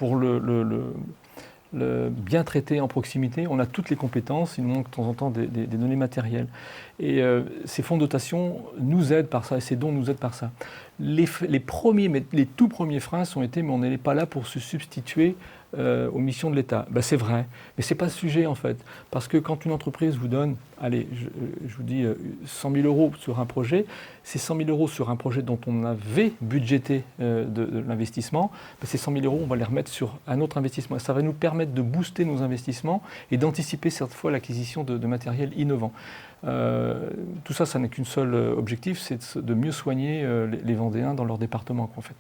pour le bien traiter en proximité. On a toutes les compétences, il nous manque de temps en temps des données matérielles. Et ces fonds de dotation nous aident par ça, et ces dons nous aident par ça. Les tout premiers freins ont été, mais on n'est pas là pour se substituer aux missions de l'État. Ben, c'est vrai, mais ce n'est pas le sujet en fait. Parce que quand une entreprise vous donne, allez, je vous dis 100 000 euros sur un projet, ces 100 000 euros sur un projet dont on avait budgété de l'investissement, ben, ces 100 000 euros, on va les remettre sur un autre investissement. Et ça va nous permettre de booster nos investissements et d'anticiper cette fois l'acquisition de matériel innovant. Tout ça, ça n'est qu'un seul objectif, c'est de mieux soigner les Vendéens dans leur département en fait.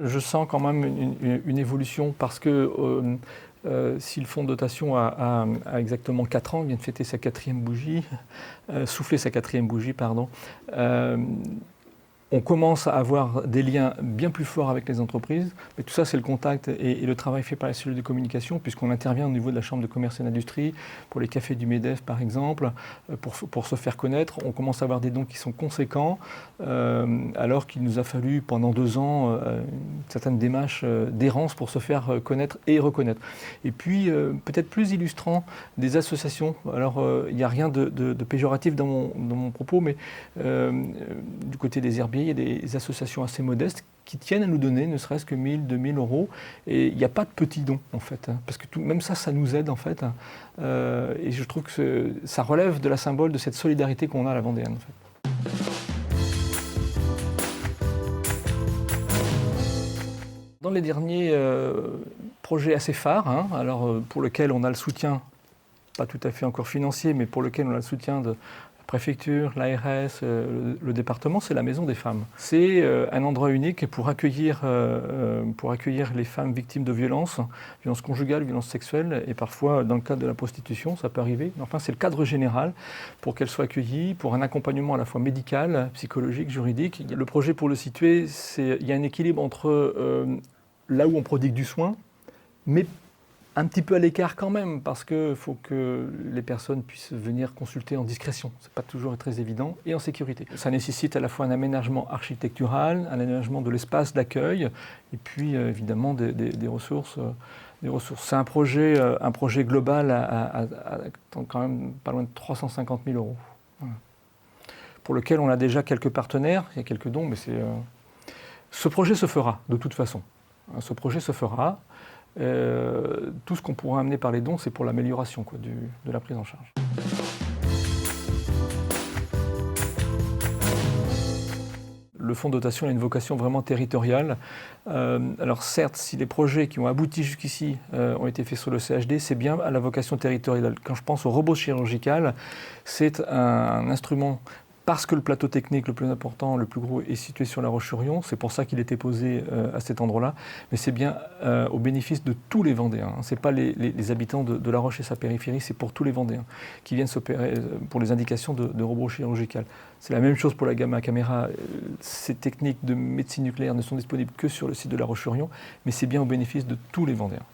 Je sens quand même une évolution parce que si le fonds de dotation a exactement 4 ans, il vient de fêter sa 4e bougie, souffler sa 4e bougie, pardon, on commence à avoir des liens bien plus forts avec les entreprises, mais tout ça c'est le contact et le travail fait par les cellules de communication, puisqu'on intervient au niveau de la Chambre de commerce et d'industrie, pour les cafés du MEDEF par exemple, pour se faire connaître. On commence à avoir des dons qui sont conséquents, alors qu'il nous a fallu pendant 2 ans une certaine démarche d'errance pour se faire connaître et reconnaître. Et puis peut-être plus illustrant, des associations. Alors il n'y a rien de péjoratif dans mon propos, mais du côté des herbiers, il y a des associations assez modestes qui tiennent à nous donner ne serait-ce que 1 000, 2 000 euros. Et il n'y a pas de petits dons, en fait. Parce que même ça nous aide, en fait. Et je trouve que ça relève de la symbole de cette solidarité qu'on a à la Vendéenne, en fait. Dans les derniers projets assez phares, alors pour lesquels on a le soutien, pas tout à fait encore financier, mais pour lequel on a le soutien de préfecture, l'ARS, le département, c'est la Maison des Femmes. C'est un endroit unique pour accueillir les femmes victimes de violences conjugales, violences sexuelles, et parfois dans le cadre de la prostitution, ça peut arriver. Enfin, c'est le cadre général pour qu'elles soient accueillies, pour un accompagnement à la fois médical, psychologique, juridique. Le projet, pour le situer, il y a un équilibre entre là où on prodigue du soin, mais un petit peu à l'écart quand même, parce qu'il faut que les personnes puissent venir consulter en discrétion. Ce n'est pas toujours très évident, et en sécurité. Ça nécessite à la fois un aménagement architectural, un aménagement de l'espace d'accueil, et puis évidemment des ressources. C'est un projet global à quand même pas loin de 350 000 euros. Voilà. Pour lequel on a déjà quelques partenaires, il y a quelques dons, mais ce projet se fera de toute façon. Ce projet se fera. Tout ce qu'on pourra amener par les dons, c'est pour l'amélioration de la prise en charge. Le fonds de dotation a une vocation vraiment territoriale. Alors certes, si les projets qui ont abouti jusqu'ici ont été faits sur le CHD, c'est bien à la vocation territoriale. Quand je pense au robot chirurgical, c'est un instrument. Parce que le plateau technique le plus important, le plus gros, est situé sur La Roche-sur-Yon, c'est pour ça qu'il était posé à cet endroit-là, mais c'est bien au bénéfice de tous les Vendéens. Ce n'est pas les habitants de La Roche et sa périphérie, c'est pour tous les Vendéens qui viennent s'opérer pour les indications de robots chirurgicales. C'est la même chose pour la Gamma Caméra. Ces techniques de médecine nucléaire ne sont disponibles que sur le site de La Roche-sur-Yon, mais c'est bien au bénéfice de tous les Vendéens.